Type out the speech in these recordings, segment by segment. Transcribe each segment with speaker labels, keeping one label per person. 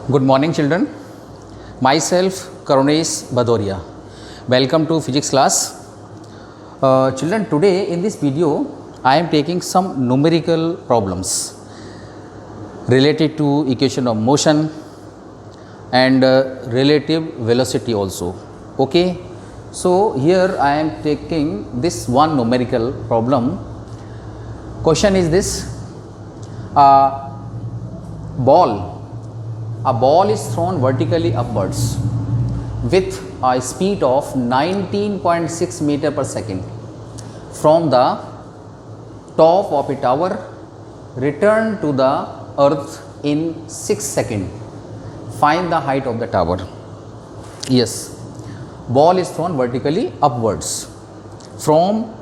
Speaker 1: Good morning, children. Myself, Karunesh Badoria. Welcome to physics class. Children, today in this video, I am taking some numerical problems related to equation of motion and relative velocity also. Okay. So, here I am taking this one numerical problem. Question is this: a ball is thrown vertically upwards with a speed of 19.6 meter per second from the top of a tower, return to the earth in 6 seconds. Find the height of the tower. Yes, ball is thrown vertically upwards from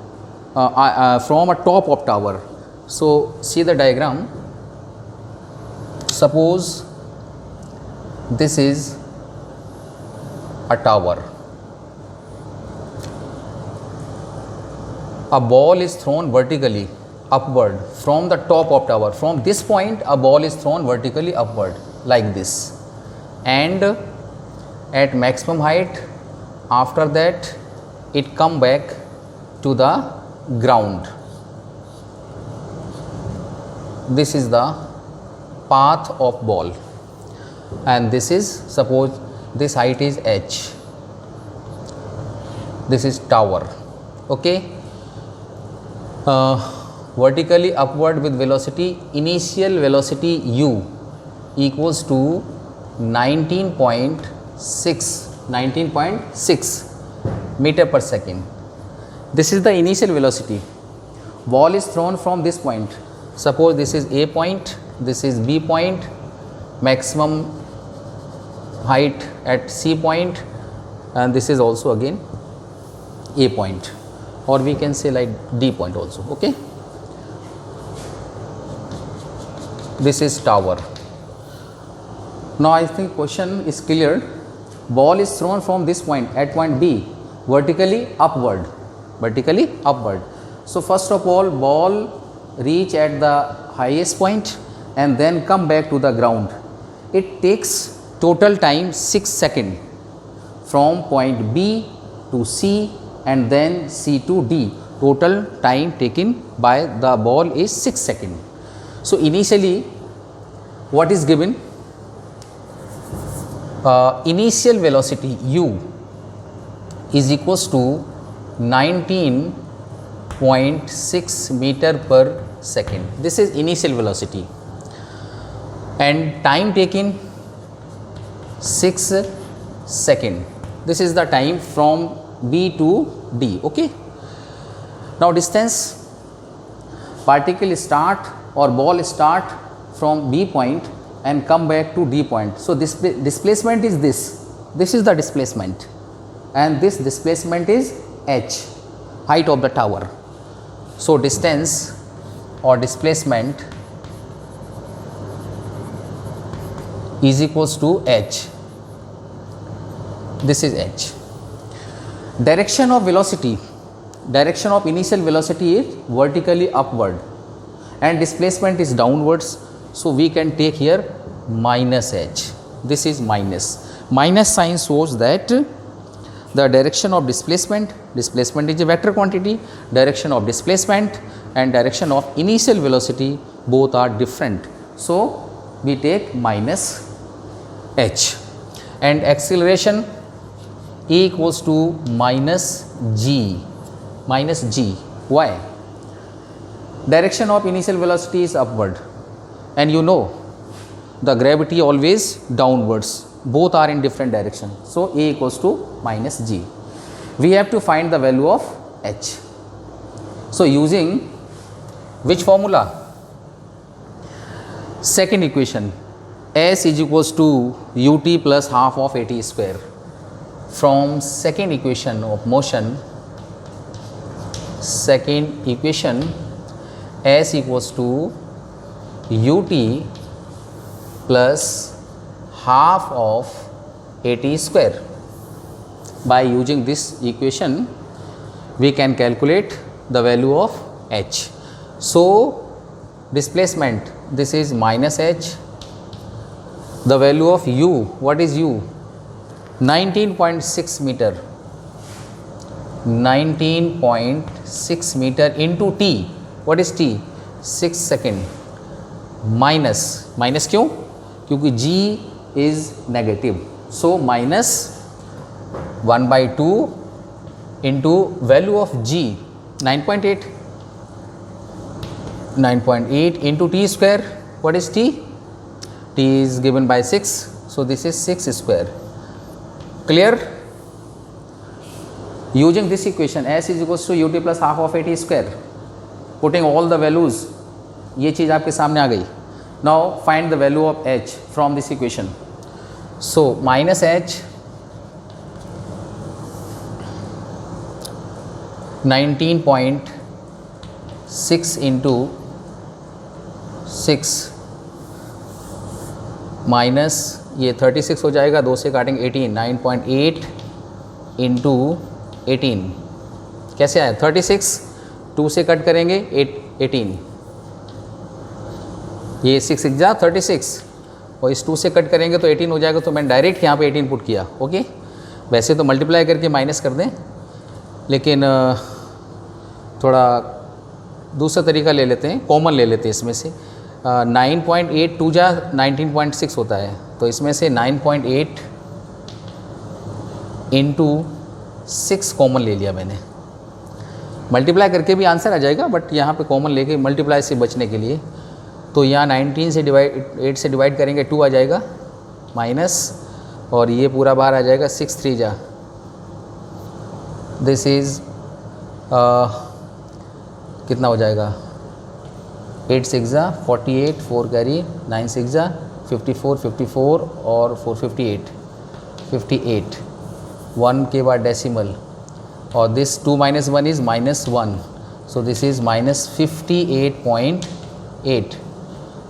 Speaker 1: a top of tower. So, see the diagram. Suppose this is a tower. A ball is thrown vertically upward from the top of tower. From this point, a ball is thrown vertically upward like this, and at maximum height, after that it come back to the ground. This is the path of ball, and this is, suppose this height is h, this is tower. Okay, vertically upward with velocity, initial velocity u equals to 19.6 meter per second. This is the initial velocity. Ball is thrown from this point. Suppose this is A point, this is B point, maximum height at C point, and this is also again A point, or we can say like D point also. Okay, this is tower. Now I think question is clear. Ball is thrown from this point at point B vertically upward. So first of all, ball reach at the highest point and then come back to the ground. It takes total time 6 seconds from point B to C and then C to D. Total time taken by the ball is 6 seconds. So initially, what is given? Initial velocity u is equals to 19.6 meter per second. This is initial velocity, and time taken 6 seconds. This is the time from B to D. Okay. Now distance, particle start or ball start from B point and come back to D point. So this displacement is this. This is the displacement, and this displacement is h, height of the tower. So distance or displacement is equals to h. This is h. Direction of velocity, direction of initial velocity is vertically upward and displacement is downwards. So we can take here minus h. This is minus. Minus sign shows that the direction of displacement is a vector quantity, direction of displacement and direction of initial velocity both are different. So we take minus h. And acceleration E equals to minus g. Why? Direction of initial velocity is upward, and you know the gravity always downwards. Both are in different direction. So A equals to minus g. We have to find the value of h. So using which formula? Second equation, s is equals to ut plus half of at square. From second equation of motion, second equation, s equals to ut plus half of at square. By using this equation, we can calculate the value of h. So displacement, this is minus h the value of u, what is u? 19.6 metre, 19.6 metre into t, what is t? 6 second, minus क्यों? क्योंकि g is negative, so minus 1/2 into value of g 9.8, 9.8 into t square, what is t? T is given by 6, so this is 6 square. Clear? Using this equation, s is equals to ut plus half of 80 square, putting all the values, ये चीज़ आपके सामने आ गई. Now find the value of h from this equation. So minus h 19.6 into 6 minus ये 36 हो जाएगा, 2 से काटेंगे 18, 9.8 into 18 कैसे आया? 36, 2 से कट करेंगे 18, ये 6 जा 36 और इस 2 से कट करेंगे तो 18 हो जाएगा, तो मैंने डायरेक्ट यहाँ पे 18 पुट किया. ओके, वैसे तो मल्टीप्लाई करके माइनस कर दें, लेकिन थोड़ा दूसरा तरीका ले लेते हैं, कॉमन ले लेते हैं इसमें से. 9.8 2 जा 19.6 होता है, तो इसमें से 9.8 इंटू 6 कॉमन ले लिया मैंने. मल्टीप्लाई करके भी आंसर आ जाएगा, बट यहाँ पे कॉमन लेके मल्टीप्लाई से बचने के लिए, तो यहाँ 8 से डिवाइड करेंगे 2 आ जाएगा माइनस, और ये पूरा बाहर आ जाएगा 6 3 जा, दिस इज़ कितना हो जाएगा? 8 6 जा 48, 4 कैरी, 9 6 जा 54, 54 और 4 58, 58, 1 के बाद डेसिमल, और this 2 - 1 is -1, so this is -58.8.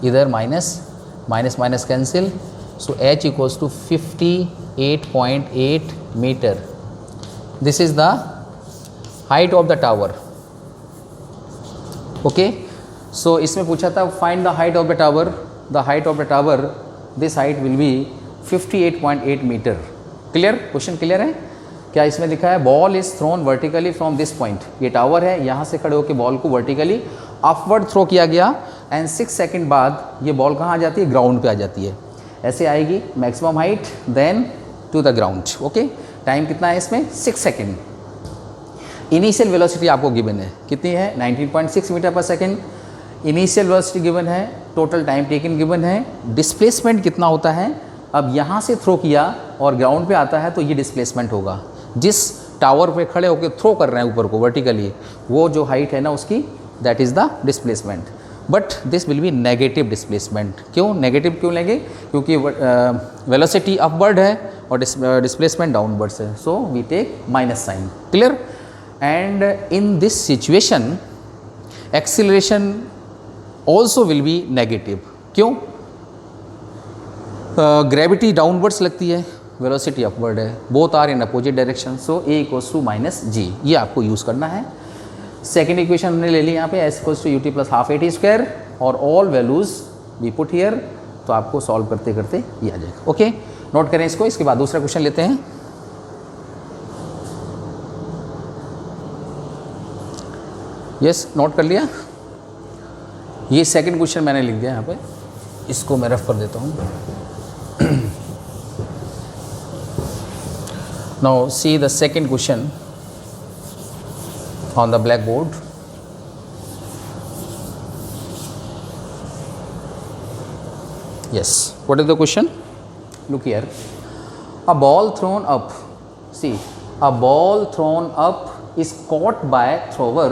Speaker 1: इधर minus cancel, so h equals to 58.8 metre. This is the height of the tower. Okay, so इसमें पूछा था find the height of the tower. The height of the tower, this height will be 58.8 metre. Clear? Question clear है? क्या इसमें लिखा है? Ball is thrown vertically from this point. ये tower है, यहाँ से खड़े होकर बॉल को वर्टिकली अपवर्ड थ्रो किया गया, एंड 6 सेकेंड बाद ये बॉल कहाँ आ जाती है? ग्राउंड पे आ जाती है. ऐसे आएगी maximum height, then to the ground. Okay, time कितना है इसमें? 6 सेकेंड. इनिशियल वेलोसिटी आपको गिवन है, कितनी है? 19.6 मीटर पर सेकेंड. इनिशियल वेलोसिटी गिवन है, टोटल टाइम टेकन गिवन है, डिस्प्लेसमेंट कितना होता है? अब यहाँ से थ्रो किया और ग्राउंड पे आता है तो ये डिस्प्लेसमेंट होगा. जिस टावर पे खड़े होकर थ्रो कर रहे हैं ऊपर को वर्टिकली, वो जो हाइट है ना उसकी, that is the displacement. But this will be negative displacement. क्यों नेगेटिव क्यों लेंगे? क्योंकि वेलोसिटी अपवर्ड है और डिस्प्लेसमेंट डाउनवर्ड्स है, so we take minus sign. Clear? And in this situation acceleration also will be negative. क्यों? ग्रेविटी डाउनवर्ड्स लगती है, वेलोसिटी अपवर्ड है, both are in opposite direction, so a equals to -g. ये आपको use करना है. Second equation हमने ले ली यहाँ पे, s equals to ut plus half 80 square, और all values we put here, तो आपको सॉल्व करते करते ये आ जाएगा. ओके, नोट करें इसको. इसके बाद दूसरा क्वेश्चन लेते हैं. यस, नोट कर लिया. ये सेकंड क्वेश्चन मैंने लिख दिया यहाँ पे, इसको मैं रफ कर देता हूँ. Now see the second question on the blackboard. Yes, what is the question? Look here, a ball thrown up, see, a ball thrown up is caught by thrower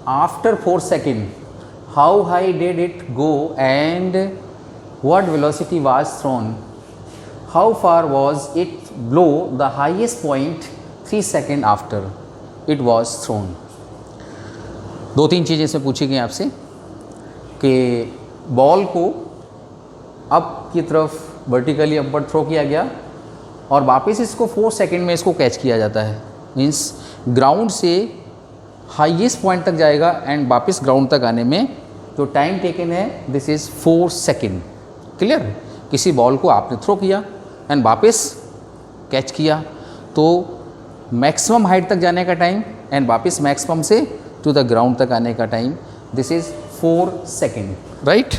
Speaker 1: after 4 seconds. How high did it go and what velocity was thrown? How far was it below the highest point 3 seconds after it was thrown? 2-3 चीज़ें इसमें पूछी गई आपसे कि ball को up की तरफ vertically upward throw किया गया और वापस इसको 4 सेकेंड में इसको कैच किया जाता है. मीन्स ग्राउंड से हाईएस्ट पॉइंट तक जाएगा एंड वापस ग्राउंड तक आने में जो टाइम टेकन है, दिस इज़ 4 सेकेंड. क्लियर? किसी बॉल को आपने थ्रो किया एंड वापस कैच किया, तो मैक्सिमम हाइट तक जाने का टाइम एंड वापस मैक्सिमम से टू द ग्राउंड तक आने का time, this is 4 second, right.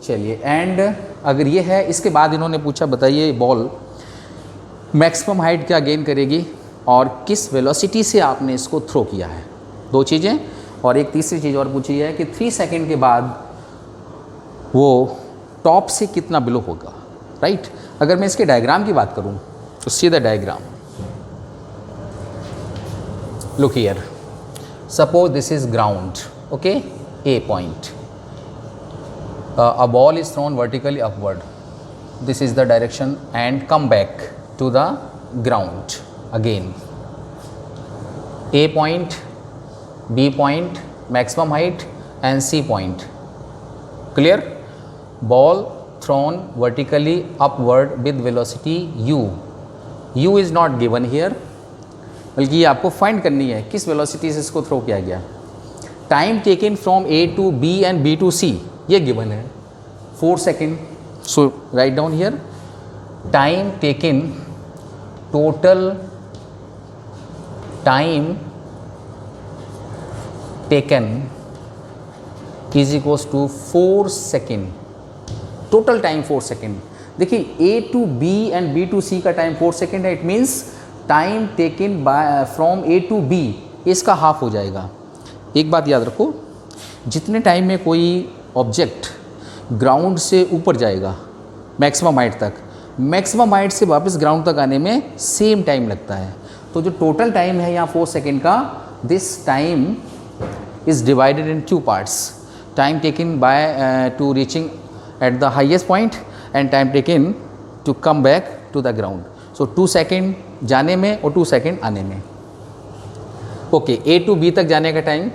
Speaker 1: चलिए, एंड अगर ये है, इसके बाद इन्होंने पूछा बताइए बॉल मैक्सिमम हाइट क्या गेन करेगी और किस वेलोसिटी से आपने इसको थ्रो किया है। 2 चीज़ें, और एक तीसरी चीज़ और पूछी है कि 3 सेकेंड के बाद वो टॉप से कितना बिलो होगा, राइट। अगर मैं इसके डायग्राम की बात करूं तो see the diagram, look here, suppose this is ground, okay, A point, a ball is thrown vertically upward, this is the direction, and come back to the ground again. A point, B point, maximum height, and C point. Clear? Ball thrown vertically upward with velocity u. U is not given here, बल्कि ये आपको find करनी है किस velocity से इसको throw किया गया। Time taken from A to B and B to C, ये गिवन है 4 second. So right down here, time taken, total time taken is equals to 4 second, total time 4 second. देखिए A to B and B to C का time 4 second है, it means time taken by from A to B इसका half हो जाएगा। एक बात याद रखो, जितने टाइम में कोई ऑब्जेक्ट ग्राउंड से ऊपर जाएगा मैक्सिमम हाइट तक, मैक्सिमम हाइट से वापस ग्राउंड तक आने में सेम टाइम लगता है। तो जो टोटल टाइम है यहाँ 4 सेकेंड का, this time is divided in 2 parts, time taken by to reaching at the highest point and time taken to come back to the ground. So 2 second जाने में और 2 सेकेंड आने में। ओके, A to B तक जाने का time,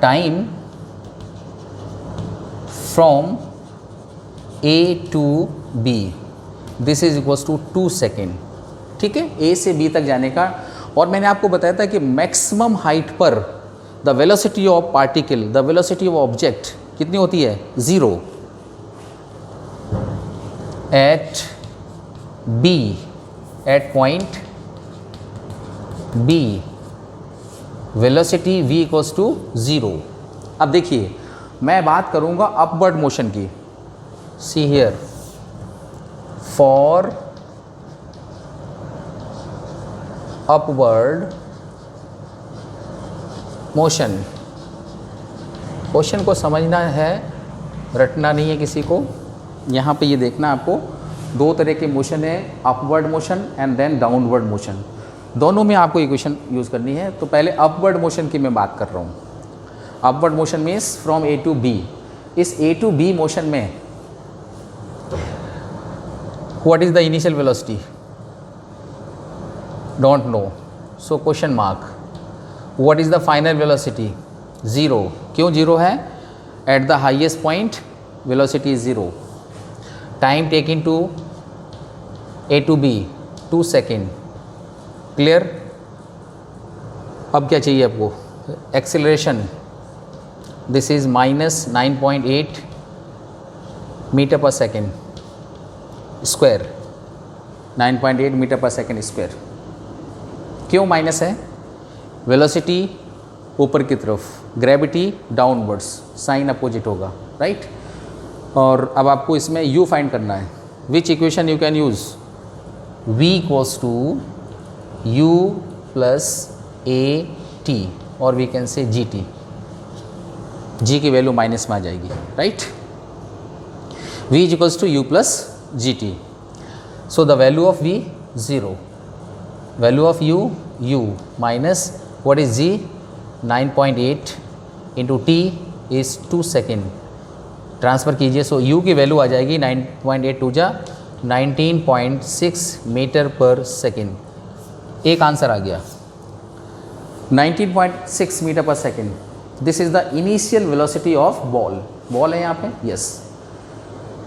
Speaker 1: time from A to B, this is equals to 2 second, ठीक है, A से B तक जाने का। और मैंने आपको बताया था कि मैक्सिमम हाइट पर the velocity of particle, the velocity of object कितनी होती है, 0। At B, at point B, velocity V equals to 0। अब देखिए, मैं बात करूंगा अपवर्ड मोशन की। See here, for upward motion, question को समझना है, रटना नहीं है किसी को। यहाँ पे ये देखना आपको, 2 तरह के मोशन है, upward motion and then downward motion. दोनों में आपको इक्वेशन यूज़ करनी है। तो पहले अपवर्ड मोशन की मैं बात कर रहा हूँ। Upward motion means from A to B। इस A to B मोशन में what is the initial velocity, don't know, so question mark. What is the final velocity, 0। क्यों 0 है, at the highest point velocity is 0। Time taken to A to B 2 second. Clear? अब क्या चाहिए आपको, acceleration, this is -9.8 metre पर second square, 9.8 metre पर second square. क्यों minus है, वेलोसिटी ऊपर की तरफ, ग्रेविटी डाउनवर्ड्स, साइन अपोजिट होगा, राइट। और अब आपको इसमें u फाइंड करना है। Which equation you can use, v equals to u plus a t, और we can say g t, g की वैल्यू माइनस में आ जाएगी, right. v is equals to u plus g t. So the value of v 0, value of u u minus what is g 9.8 into t is 2 second. Transfer कीजिए, सो u की value आ जाएगी 9.8 to जा 19.6 metre पर second. एक answer आ गया, 19.6 metre पर second. This is the initial velocity of ball. Ball है यहाँ पे, yes,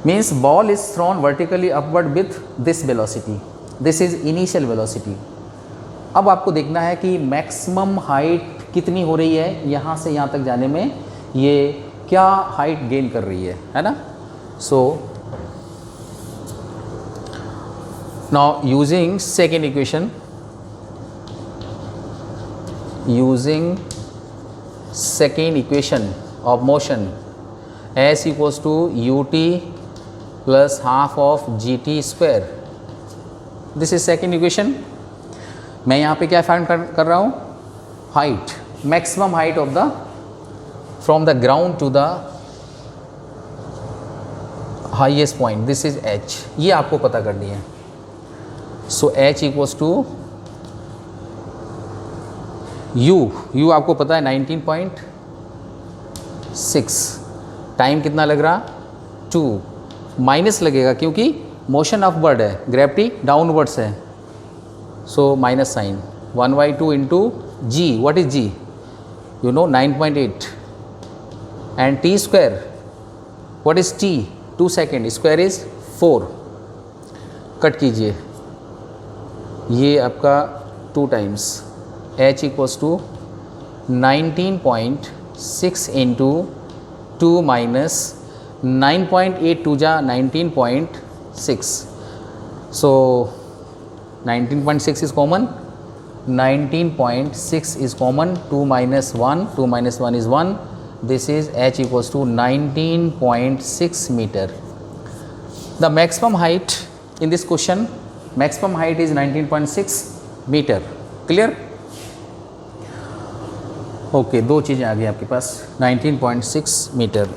Speaker 1: means ball is thrown vertically upward with this velocity, this is initial velocity. अब आपको देखना है कि मैक्सिमम हाइट कितनी हो रही है यहाँ से यहाँ तक जाने में, ये क्या हाइट गेन कर रही है ना। सो Now using second equation, of motion, s equals to ut plus half of gt square. This is second equation. मैं यहाँ पे क्या फाइंड कर रहा हूँ? Height, maximum height of the from the ground to the highest point. This is h. ये आपको पता करनी है. So h equals to u आपको पता है 19.6. टाइम कितना लग रहा? 2. माइनस लगेगा क्योंकि मोशन अपवर्ड है, ग्रेविटी डाउनवर्ड्स है. So minus sign 1/2 into g. What is g? You know 9.8. And t square, what is t? 2 second. Square is 4. Cut कीजिए, ये आपका 2 times h equals to 19.6 into 2 minus 9.8 to जा 19.6. सो 19.6 इज common. 19.6 is common. 2 minus 1, 2 minus 1 is 1. This is h equals to 19.6 meter. The maximum height in this question, maximum height is 19.6 meter. Clear? Okay, 2 चीज़ें आ गई आपके पास. 19.6 metre.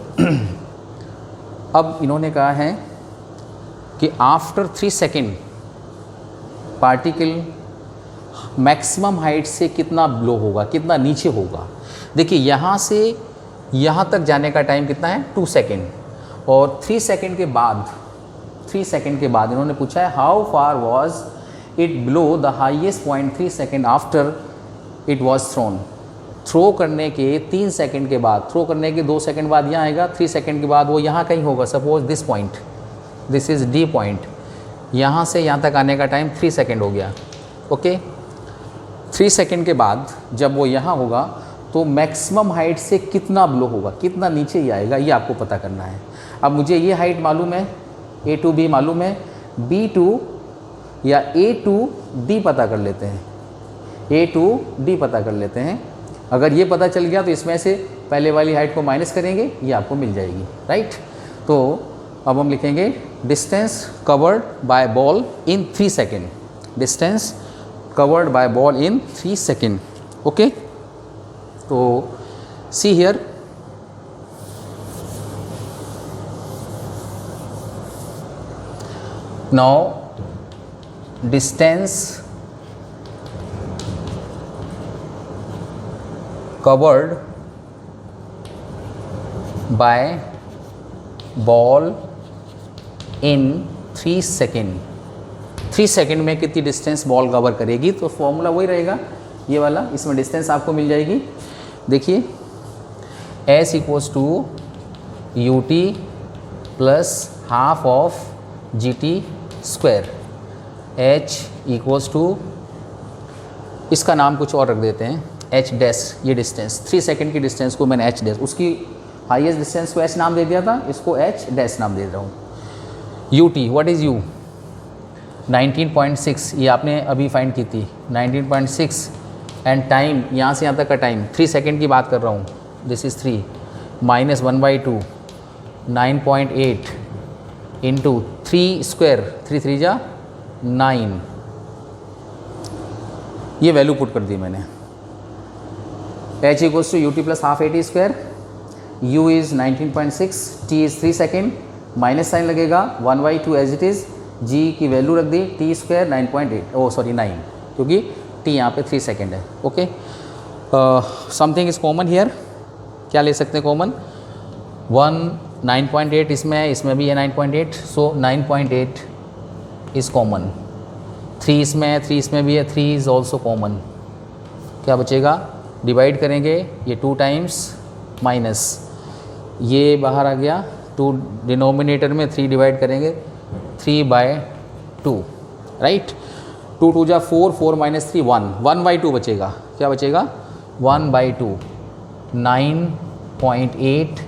Speaker 1: अब इन्होंने कहा है कि after 3 second particle maximum height से कितना लो होगा, कितना नीचे होगा. देखिए यहाँ से यहाँ तक जाने का टाइम कितना है? 2 सेकेंड. और 3 सेकेंड के बाद इन्होंने पूछा है how far was it below the highest point 3 second after it was thrown. Throw करने के 3 सेकेंड के बाद, थ्रो करने के 2 सेकेंड बाद यहाँ आएगा. 3 सेकेंड के बाद वो यहाँ कहीं होगा. Suppose this point, this is D point. यहाँ से यहाँ तक आने का टाइम 3 सेकेंड हो गया. ओके, 3 सेकेंड के बाद जब वो यहाँ होगा तो मैक्सिमम हाइट से कितना ब्लो होगा, कितना नीचे ही आएगा, ये आपको पता करना है. अब मुझे ये हाइट मालूम है, a to b मालूम है, b to या a to d पता कर लेते हैं. a to d पता कर लेते हैं. अगर ये पता चल गया तो इसमें से पहले वाली हाइट को माइनस करेंगे, ये आपको मिल जाएगी. राइट? तो अब हम लिखेंगे distance covered by ball in 3 second. Distance covered by ball in 3 second. Okay, तो see here, now distance covered by ball in 3 second. 3 second में कितनी डिस्टेंस बॉल कवर करेगी? तो फॉर्मूला वही रहेगा ये वाला. इसमें डिस्टेंस आपको मिल जाएगी. देखिए s equals to u t plus half of g t square. h equals to, इसका नाम कुछ और रख देते हैं, h डैश. ये डिस्टेंस 3 सेकेंड की डिस्टेंस को मैंने h डैश, उसकी हाईएस्ट डिस्टेंस को h नाम दे दिया था, इसको h डैश नाम दे रहा हूँ. U T, what is u? 19.6. ये आपने अभी फाइंड की थी. 19.6 एंड टाइम यहाँ से यहाँ तक का टाइम 3 सेकेंड की बात कर रहा हूँ. This is 3 minus 1/2 9.8 into 3 square, 3 3 जा 9. ये वैल्यू पुट कर दी मैंने. h equals to u t plus half a t square. u is 19.6, t is 3 second, minus sign लगेगा 1/2 एज इट इज़. g की वैल्यू रख दी t स्क्वायर 9.8, ओ सॉरी 9, क्योंकि t यहाँ पे 3 सेकेंड है. Okay, something is common here. क्या ले सकते हैं कॉमन? 9.8 इसमें है, इसमें भी है 9.8. सो 9.8 इज़ कॉमन. 3 इसमें है, 3 इसमें भी है, 3 इज़ ऑल्सो कॉमन. क्या बचेगा? डिवाइड करेंगे, ये 2 टाइम्स माइनस ये बाहर आ गया. 2 डिनोमिनेटर में 3 डिवाइड करेंगे, 3/2. राइट? 2 2 जा 4, 4 माइनस 3 1, 1/2 बचेगा. क्या बचेगा? 1/2. 9.8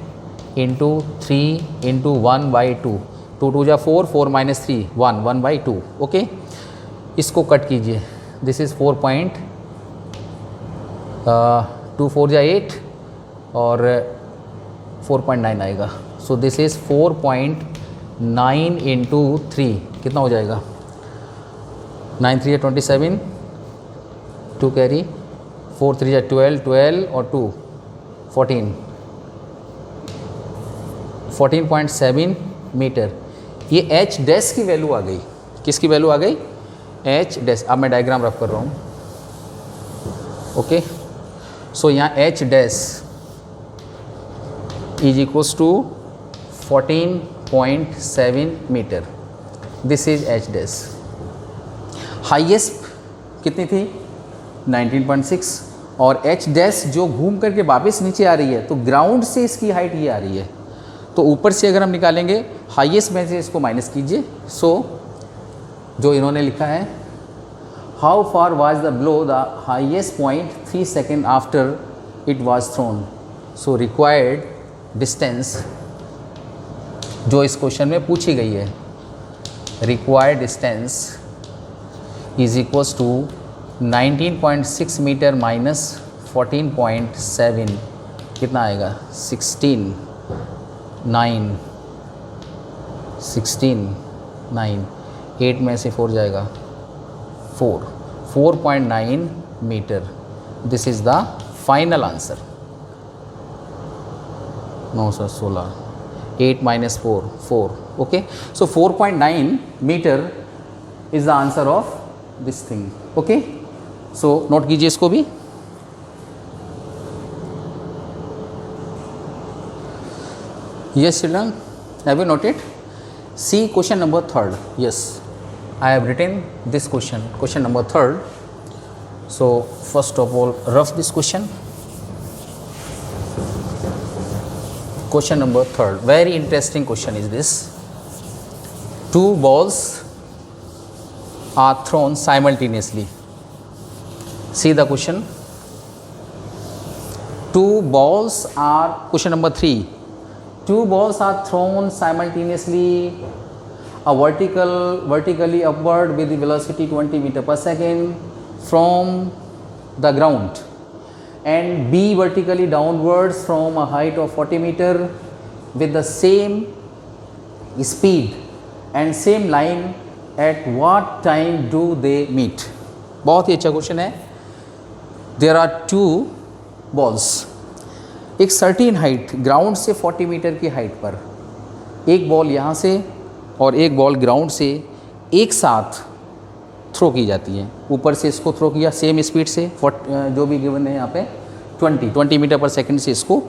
Speaker 1: इंटू 3 इंटू 1/2. 2 2 जा 4, 4 माइनस 3 1, 1/2। ओके, इसको कट कीजिए। दिस इज़ 2 4 जा 8 और 4.9 आएगा। सो दिस इज़ 4.9 इंटू 3 कितना हो जाएगा? 9 3 27, 2 कैरी, 4 3 जा 12, 12 और 2 14, 14.7 मीटर। ये एच डैश की वैल्यू आ गई। किसकी वैल्यू आ गई? H dash. अब मैं डायग्राम रफ कर रहा हूँ। ओके, सो यहाँ h dash is equals to 14.7 metre. This is h dash. Highest कितनी थी? 19.6। और एच डैश जो घूम करके वापस नीचे आ रही है, तो ग्राउंड से इसकी हाइट ये आ रही है। तो ऊपर से अगर हम निकालेंगे हाईएस्ट में से इसको माइनस कीजिए। सो जो इन्होंने लिखा है, how far was the below the highest point 3 second after it was thrown. So required distance जो इस क्वेश्चन में पूछी गई है, required distance is equals to 19.6 metre minus 14.7 कितना आएगा? 16 9 8 में से 4 जाएगा 4.9 metre. This is the final answer. 9 sir 16, 8 minus 4। Okay, so 4.9 metre is the answer of this thing. Okay, so note कीजिए इसको भी। Yes, children, have you noted? See question number 3rd. Yes, I have written this question number 3rd. So first of all, rough this question. Question number 3rd. Very interesting question is this. 2 balls are thrown simultaneously. See the question. 2 balls are, question number 3. 2 balls are thrown simultaneously, a vertically upward with the velocity 20 meter per second from the ground, and B vertically downwards from a height of 40 meter with the same speed and same line. At what time do they meet? बहुत ही अच्छा question है। There are 2 balls, एक सर्टीन height ground से 40 metre की height पर, एक ball यहाँ से और एक बॉल ग्राउंड से एक साथ थ्रो की जाती है। ऊपर से इसको थ्रो किया सेम स्पीड से, जो भी गिवन है यहाँ पे 20 मीटर पर सेकंड से इसको,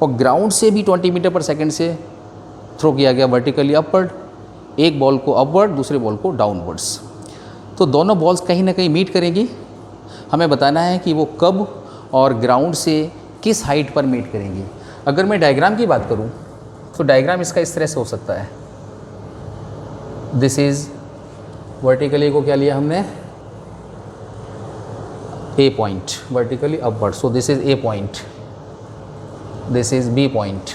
Speaker 1: और ग्राउंड से भी 20 मीटर पर सेकंड से थ्रो किया गया वर्टिकली अपवर्ड। एक बॉल को अपवर्ड, दूसरे बॉल को डाउनवर्ड्स। तो दोनों बॉल्स कहीं ना कहीं मीट करेंगी। हमें बताना है कि वो कब और ग्राउंड से किस हाइट पर मीट करेंगी। अगर मैं डायग्राम की बात करूं तो डायग्राम इसका इस तरह से हो सकता है। दिस इज़ वर्टिकली को क्या लिया हमने? A point, vertically upward. So this is A point, this is B point.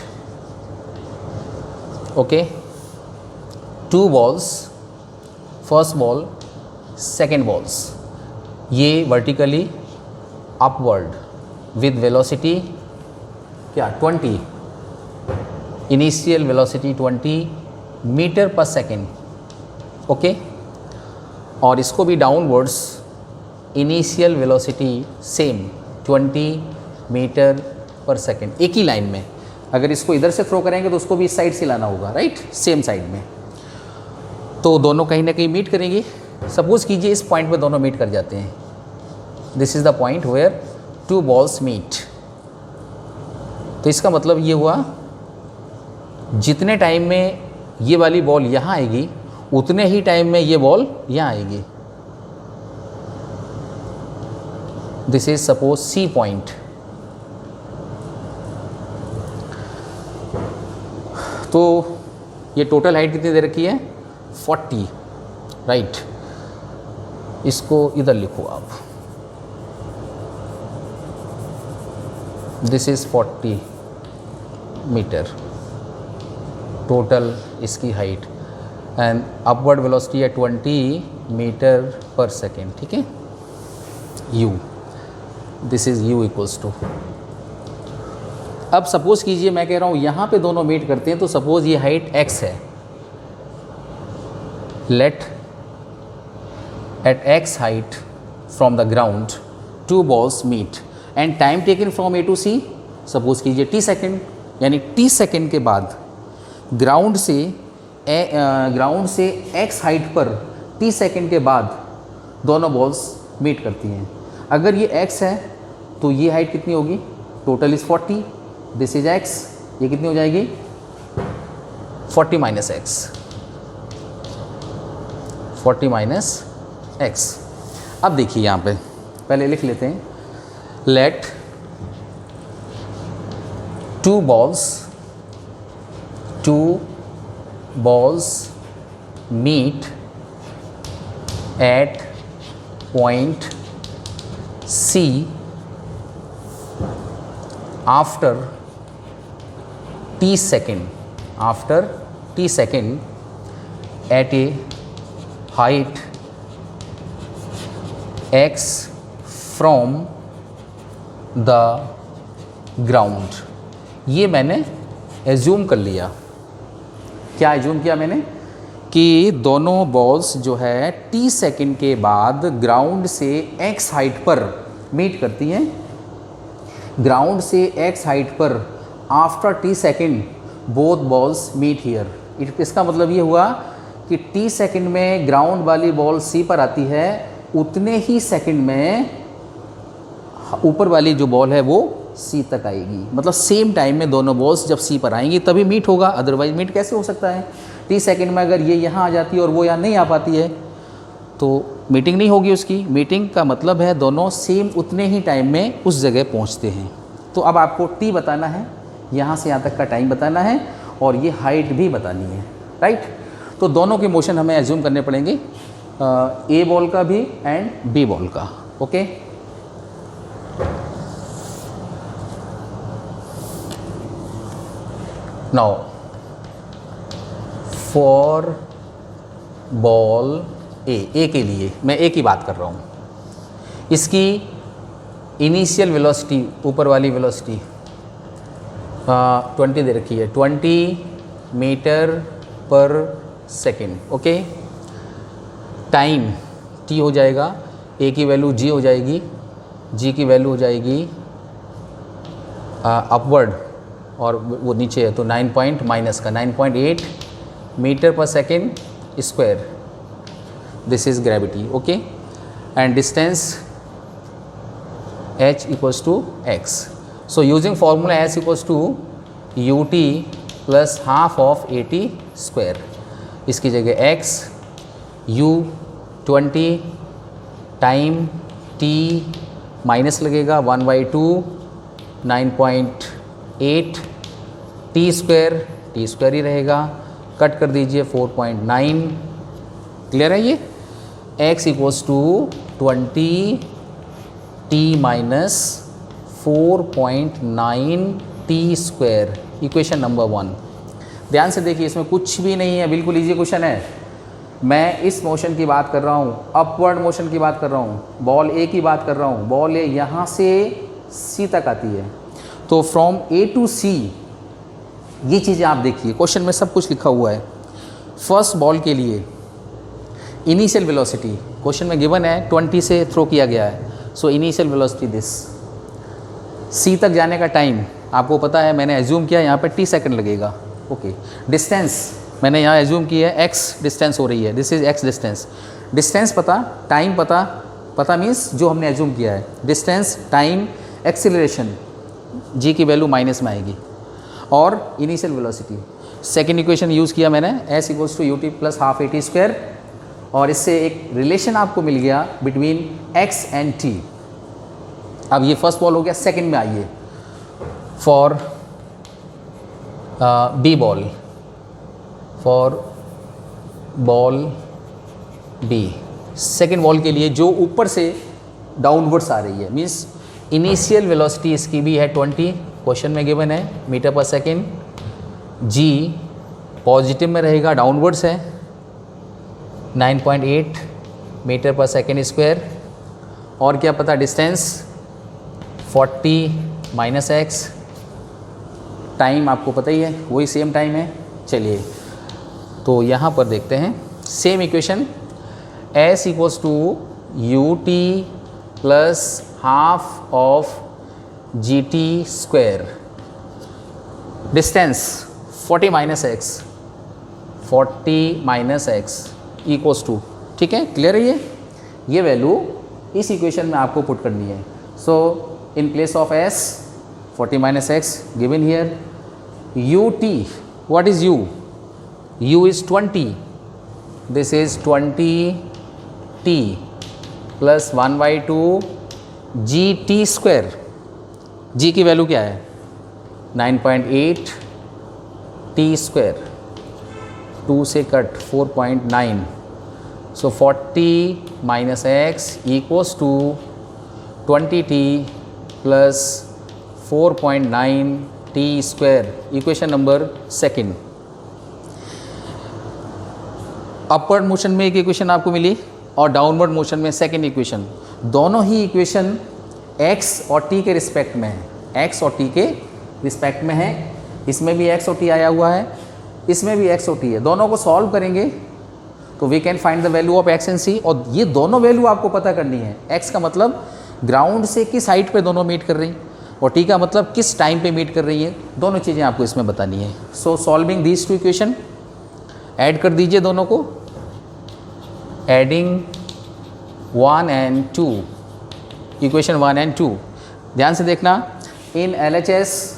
Speaker 1: Okay, 2 balls, first ball, second balls, ये वर्टिकली अपवर्ड with velocity क्या 20, इनिशियल वेलोसिटी 20 मीटर पर सेकेंड। ओके, और इसको भी downwards, initial velocity same 20 metre पर second. एक ही line में, अगर इसको इधर से थ्रो करेंगे तो उसको भी इस साइड से लाना होगा, राइट, सेम साइड में। तो दोनों कहीं ना कहीं मीट करेंगी। सपोज कीजिए इस पॉइंट पे दोनों मीट कर जाते हैं। This is the point where 2 balls meet. तो इसका मतलब ये हुआ, जितने टाइम में ये वाली बॉल यहाँ आएगी उतने ही टाइम में ये बॉल यहाँ आएगी। This is suppose C point. तो ये टोटल हाइट कितनी दे रखी है? 40, राइट। इसको इधर लिखो आप, दिस इज़ 40 मीटर टोटल इसकी हाइट। एंड अपवर्ड वेलोसिटी है 20 मीटर पर सेकेंड, ठीक है, u, this is u equals to. अब सपोज कीजिए मैं कह रहा हूँ यहाँ पे दोनों मीट करते हैं, तो सपोज ये हाइट x है, let at x height from the ground two balls meet and time taken from a to c, suppose कीजिए t सेकेंड, यानी t सेकेंड के बाद ग्राउंड से x हाइट पर t सेकेंड के बाद दोनों बॉल्स मीट करती हैं। अगर ये x है तो ये हाइट कितनी होगी, total is 40, this is x, ये कितनी हो जाएगी 40 माइनस एक्स, 40 माइनस एक्स। अब देखिए यहाँ पे पहले लिख लेते हैं, let two balls meet at point C after t second at a height x from the ground। ये मैंने एज्यूम कर लिया, क्या एज्यूम किया मैंने कि दोनों बॉल्स जो है t सेकेंड के बाद ग्राउंड से x हाइट पर मीट करती हैं, ग्राउंड से x हाइट पर after t second both balls meet here. इसका मतलब ये हुआ कि t सेकेंड में ग्राउंड वाली बॉल c पर आती है, उतने ही सेकेंड में ऊपर वाली जो बॉल है वो c तक आएगी, मतलब सेम टाइम में दोनों बॉल्स जब c पर आएंगी तभी मीट होगा, अदरवाइज मीट कैसे हो सकता है। t सेकेंड में अगर ये यहाँ आ जाती है और वो यहाँ नहीं आ पाती है तो मीटिंग नहीं होगी उसकी। मीटिंग का मतलब है दोनों सेम उतने ही टाइम में उस जगह पहुँचते हैं। तो अब आपको t बताना है, यहाँ से यहाँ तक का टाइम बताना है और ये हाइट भी बतानी है, राइट। तो दोनों के मोशन हमें एज्यूम करने पड़ेंगे, ए बॉल का भी एंड बी बॉल का, ओके। नाउ फॉर बॉल ए के लिए मैं ए की बात कर रहा हूँ, इसकी इनिशियल वेलोसिटी, ऊपर वाली वेलोसिटी 20 दे रखी है, 20 मीटर पर सेकेंड, ओके। टाइम t हो जाएगा, a की वैल्यू g हो जाएगी, g की वैल्यू हो जाएगी अपवर्ड और वो नीचे है तो 9 पॉइंट माइनस का 9.8 मीटर पर second square, this is gravity, okay. And distance h equals to x। So using formula s equals to ut plus half of at square, इसकी जगह x, u 20, time t minus लगेगा 1/2 9.8 t square ही रहेगा, cut कर दीजिए 4.9, clear है ये। x equals to 20 t minus 4.9 t square, equation number 1। ध्यान से देखिए, इसमें कुछ भी नहीं है, बिल्कुल इजी क्वेश्चन है। मैं इस मोशन की बात कर रहा हूँ, अपवर्ड मोशन की बात कर रहा हूँ, बॉल ए की बात कर रहा हूँ, बॉल ए यहाँ से सी तक आती है, तो फ्रॉम ए टू सी, ये चीज़ें आप देखिए क्वेश्चन में सब कुछ लिखा हुआ है। फर्स्ट बॉल के लिए इनिशियल वेलोसिटी क्वेश्चन में गिवन है, 20 से थ्रो किया गया है, सो इनिशियल वेलोसिटी दिस, सी तक जाने का टाइम आपको पता है, मैंने एज्यूम किया यहाँ पे t सेकंड लगेगा, ओके। डिस्टेंस मैंने यहाँ एज्यूम किया है x डिस्टेंस हो रही है, this is x distance, distance पता, टाइम पता मीन्स जो हमने एज्यूम किया है, डिस्टेंस, टाइम, एक्सीलरेशन, g की वैल्यू माइनस में आएगी, और initial velocity. Second equation use किया मैंने, s equals to ut plus half at square, और इससे एक रिलेशन आपको मिल गया बिटवीन x एंड t। अब ये फर्स्ट बॉल हो गया, सेकेंड में आइए, for B ball, for ball B, second ball के लिए जो ऊपर से डाउनवर्ड्स आ रही है, मीन्स इनिशियल वेलोसिटी इसकी भी है 20, क्वेश्चन में गिवन है मीटर पर सेकेंड, जी पॉजिटिव में रहेगा, डाउनवर्ड्स है, 9.8 मीटर पर सेकेंड स्क्वायर। और क्या पता डिस्टेंस 40 माइनस एक्स, टाइम आपको पता ही है, वही सेम टाइम है। चलिए तो यहाँ पर देखते हैं same equation, s equals to u t plus half of g t square, distance 40 minus x, 40 minus x equals to, ठीक है, क्लियर है ये वैल्यू इस इक्वेशन में आपको पुट करनी है। So in place of s 40 minus x given here, u t, what is u? u is 20, this is 20t plus 1 by 2 g t square, g की वैल्यू क्या है 9.8 t square, 2 से cut 4.9, so 40 minus x equals to 20t plus 4.9 t square, equation number second. Upward motion में एक equation आपको मिली और downward motion में second equation. दोनों ही इक्वेशन x और t के रिस्पेक्ट में है, x और t के रिस्पेक्ट में है। इसमें भी x और t आया हुआ है, इसमें भी x और t है। दोनों को सॉल्व करेंगे तो we can find the value of x and c, और ये दोनों वैल्यू आपको पता करनी है। x का मतलब ग्राउंड से किस हाइट पे दोनों मीट कर रही हैं, और t का मतलब किस टाइम पे मीट कर रही है, दोनों चीज़ें आपको इसमें बतानी है। सो solving these two equation, add कर दीजिए दोनों को, एडिंग 1 and 2, इक्वेशन 1 and 2। ध्यान से देखना, इन LHS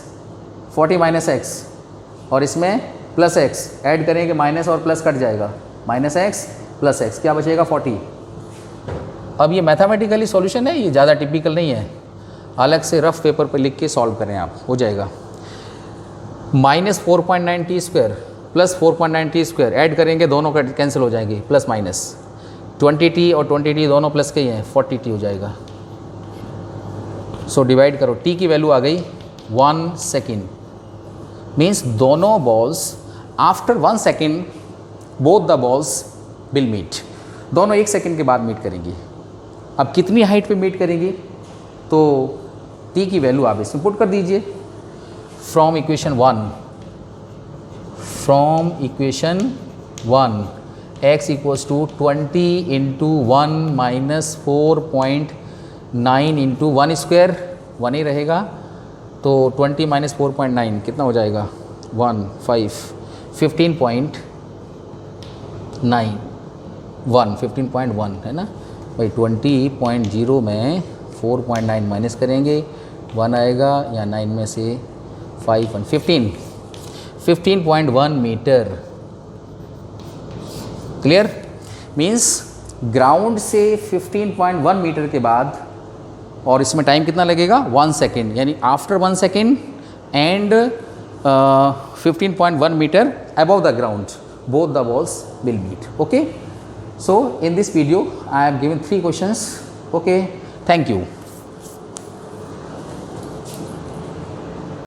Speaker 1: 40 माइनस एक्स और इसमें प्लस एक्स, ऐड करेंगे माइनस और प्लस कट जाएगा, माइनस एक्स प्लस एक्स, क्या बचेगा 40। अब ये मैथमेटिकली सॉल्यूशन है, ये ज़्यादा टिपिकल नहीं है, अलग से रफ पेपर पे लिख के सॉल्व करें आप, हो जाएगा। Minus 4.9 T square plus 4.9 T square, add करेंगे दोनों का कैंसिल हो जाएंगे, प्लस माइनस 20t और 20t दोनों प्लस के ही हैं, 40t हो जाएगा। सो डिवाइड करो, t की वैल्यू आ गई 1 सेकेंड, मीन्स दोनों balls after 1 second both the balls will meet, दोनों 1 सेकेंड के बाद मीट करेंगी। अब कितनी हाइट पे मीट करेंगी, तो t की वैल्यू आप इसमें पुट कर दीजिए। From equation 1 x equals to 20 into 1 minus 4.9 into 1 square, 1 ही रहेगा, तो 20 माइनस 4.9 कितना हो जाएगा 15.1 है ना भाई। 20.0 में 4.9 माइनस करेंगे, 1 आएगा, या 9 में से 15.1 मीटर। क्लियर, मीन्स ग्राउंड से 15.1 मीटर के बाद, और इसमें टाइम कितना लगेगा 1 सेकेंड, यानी after 1 second and 15.1 metre above the ground, both the balls will meet. Okay, so in this video I have given 3 questions. Okay, thank you.